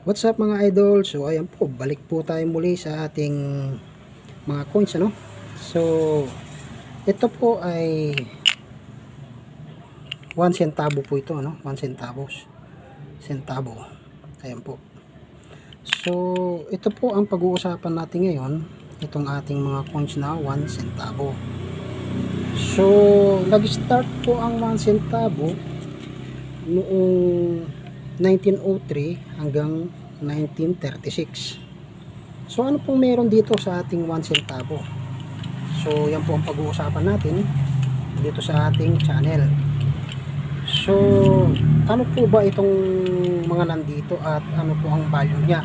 What's up mga idol? So ayan po, balik po tayo muli sa ating mga coins, ano? So ito po ay 1 centavo po ito, ano? 1 centavo. Ayan po. So ito po ang pag-uusapan natin ngayon, itong ating mga coins na 1 centavo. So nag-start po ang 1 centavo noong 1903 hanggang 1936. So ano pong meron dito sa ating 1 centavo? So yan po ang pag-uusapan natin dito sa ating channel. So ano po ba itong mga nandito at ano po ang value niya?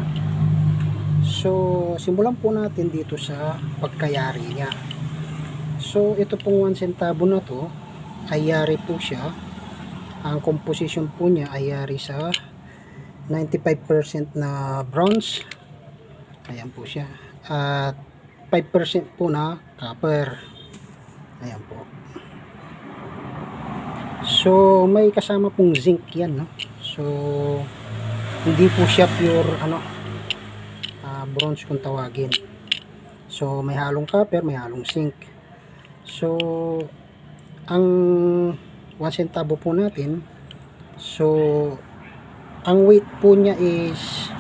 So simulan po natin dito sa pagkayari niya. So ito pong 1 centavo na to ay yari po siya. Ang composition po niya ay yari sa 95% na bronze. Ayan po siya. At 5% po na copper. Ayan po. So may kasama pong zinc yan, no? So hindi po siya pure bronze kung tawagin. So may halong copper, may halong zinc. So ang 1 centavo po natin, so ang weight po niya is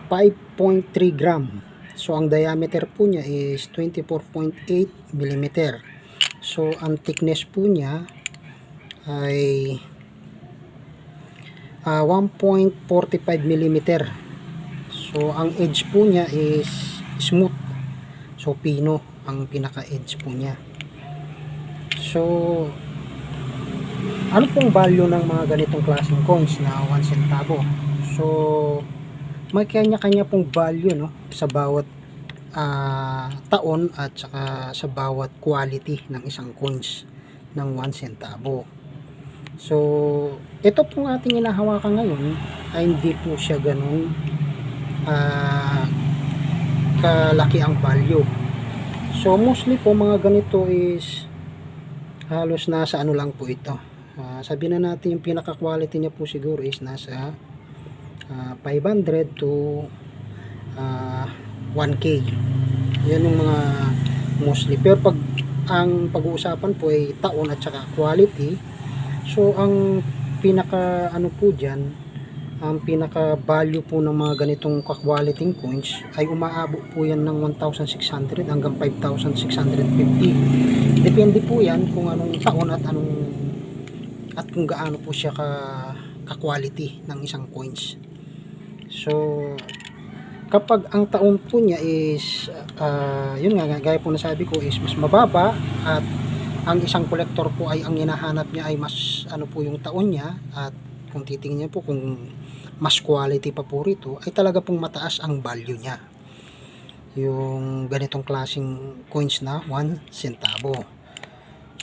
5.3 gram. So ang diameter po niya is 24.8 mm. So ang thickness po niya ay 1.45 mm. So ang edge po niya is smooth. So pino ang pinaka edge po niya. So ano pong value ng mga ganitong klaseng coins na 1 centavo? So may kanya-kanya pong value, no, sa bawat taon at saka sa bawat quality ng isang coins ng 1 centavo. So ito pong ating hinahawakan ngayon ay hindi po siya ganun kalaki ang value. So mostly po mga ganito is halos nasa ano lang po ito. Sabihin na natin yung pinaka quality niya po siguro is nasa 500 to 1k. Yan yung mga mostly. Pero pag ang pag-uusapan po ay taon at saka quality, so ang pinaka ano po dyan, ang pinaka value po ng mga ganitong quality coins ay umaabot po yan ng 1,600 hanggang 5,650. Depende po yan kung anong taon at kung gaano po siya ka-quality ng isang coins. So kapag ang taon po niya is yun nga, gaya po na sabi ko, is mas mababa at ang isang collector po ay ang hinahanap niya ay mas ano po yung taon niya, at kung titingnan niya po kung mas quality pa po rito ay talaga pong mataas ang value niya, yung ganitong klaseng coins na 1 centavo.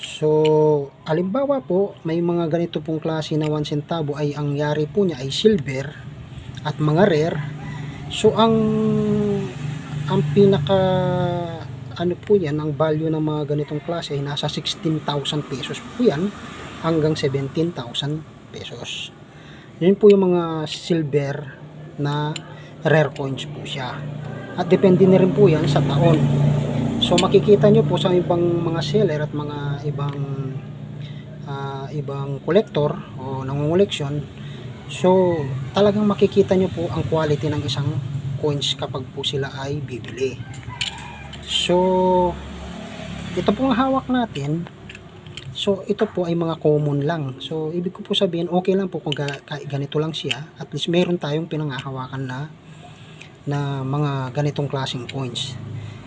So halimbawa po, may mga ganito pong klase na 1 centavo ay ang yari po niya ay silver at mga rare. So ang pinaka ano po yan, ang value ng mga ganitong klase ay nasa 16,000 pesos po yan hanggang 17,000 pesos. Yun po yung mga silver na rare coins po siya. At depende na rin po yan sa taon. So makikita nyo po sa ibang mga seller at mga ibang collector o nangungoleksyon, so talagang makikita nyo po ang quality ng isang coins kapag po sila ay bibili. So ito pong hawak natin, so ito po ay mga common lang. So ibig ko po sabihin, okay lang po kung ganito lang siya, at least meron tayong pinanghahawakan na mga ganitong klaseng coins.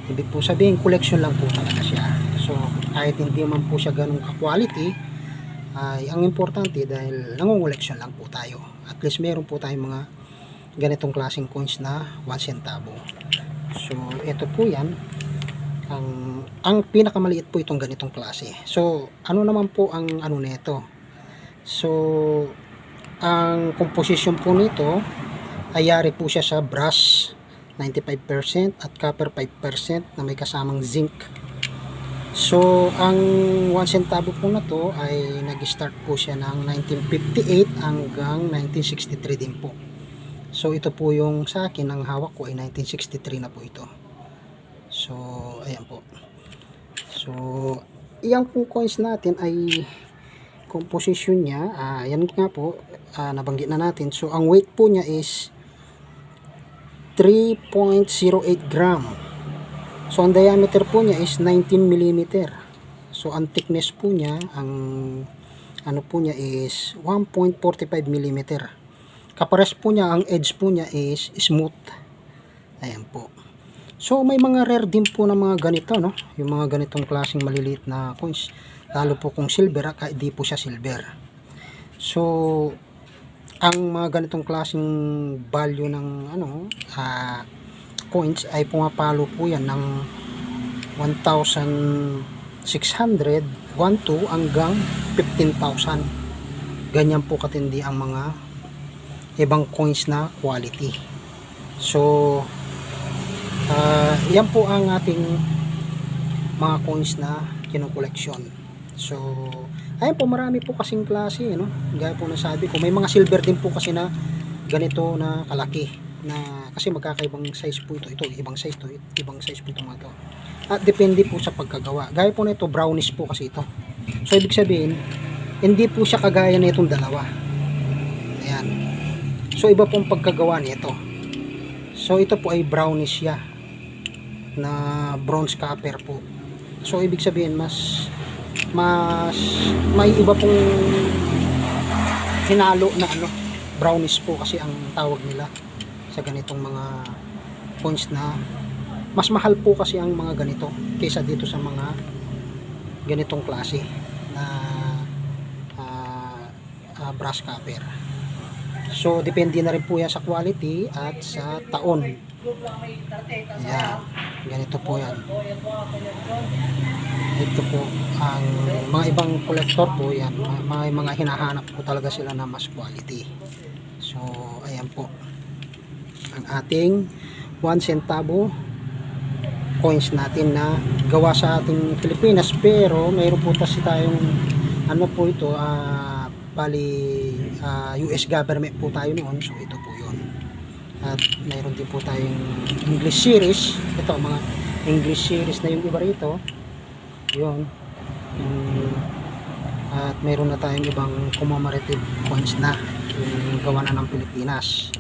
Ibig po sabihin, collection lang po talaga siya. So kahit hindi man po siya ganong ka-quality, ay ang importante dahil nangungoleksyon lang po tayo, at least meron po tayong mga ganitong klaseng coins na 1 centavo. So ito po yan, ang pinakamaliit po itong ganitong klase. So ano naman po ang ano nito? So ang composition po nito ay yari po siya sa brass 95% at copper 5% na may kasamang zinc. So, ang 1 centavo po na to ay nag-start po siya ng 1958 hanggang 1963 din po. So, ito po yung sa akin, ang hawak ko ay 1963 na po ito. So, ayan po. So, iyang pong coins natin ay composition niya, yan nga po, nabanggit na natin. So, ang weight po niya is 3.08 gram. So, ang diameter po niya is 19 mm. So, ang thickness po niya, ang ano po niya is 1.45 mm. Kapares po niya, ang edge po niya is smooth. Ayan po. So, may mga rare din po na mga ganito, no? Yung mga ganitong klaseng maliliit na coins. Lalo po kung silver, kahit di po siya silver. So, ang mga ganitong klaseng value ng coins ay pumapalo po yan ng 1,600, 1,200 hanggang 15,000. Ganyan po katindi ang mga ibang coins na quality. So, yan po ang ating mga coins na kinukoleksyon. So, ayun po, marami po kasing klase, no? Gaya po na sabi ko, may mga silver din po kasi na ganito na kalaki, na kasi magkakaibang size po ito. Ito ibang size to, ibang size po ito mga to. At depende po sa pagkagawa. Gaya po na ito, brownish po kasi ito. So, ibig sabihin, hindi po siya kagaya na itong dalawa. Ayan. So, iba pong pagkagawa nito. So, ito po ay brownish siya na bronze copper po. So, ibig sabihin, mas may iba pong hinalo na brownish po kasi ang tawag nila sa ganitong mga coins na mas mahal po kasi ang mga ganito kaysa dito sa mga ganitong klase na brass copper. So, depende na rin po yan sa quality at sa taon. Ayan. Ganito po yan. Ito po, ang mga ibang collector po yan, may mga hinahanap po talaga sila na mas quality. So, ayan po. Ang ating 1 centavo coins natin na gawa sa ating Pilipinas, pero mayroon po kasi tayong po ito, US government po tayo noon. So, ito po yun. At mayroon din po tayong English series. Ito, mga English series na yung iba rito. Yun. At mayroon na tayong ibang commemorative coins na yung gawa na ng Pilipinas.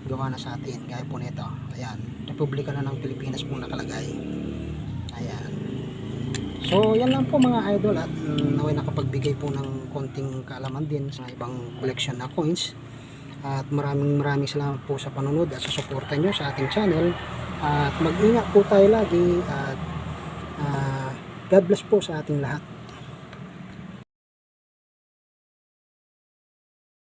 Gawa na sa atin. Gaya po nito. Ayan. Republika na ng Pilipinas po nakalagay. Ayan. So, yan lang po mga idol, at naway nakapagbigay po ng konting kaalaman din sa ibang collection na coins. At maraming salamat po sa panonood at sa suporta nyo sa ating channel. At mag-ingat po tayo lagi, at God bless po sa ating lahat.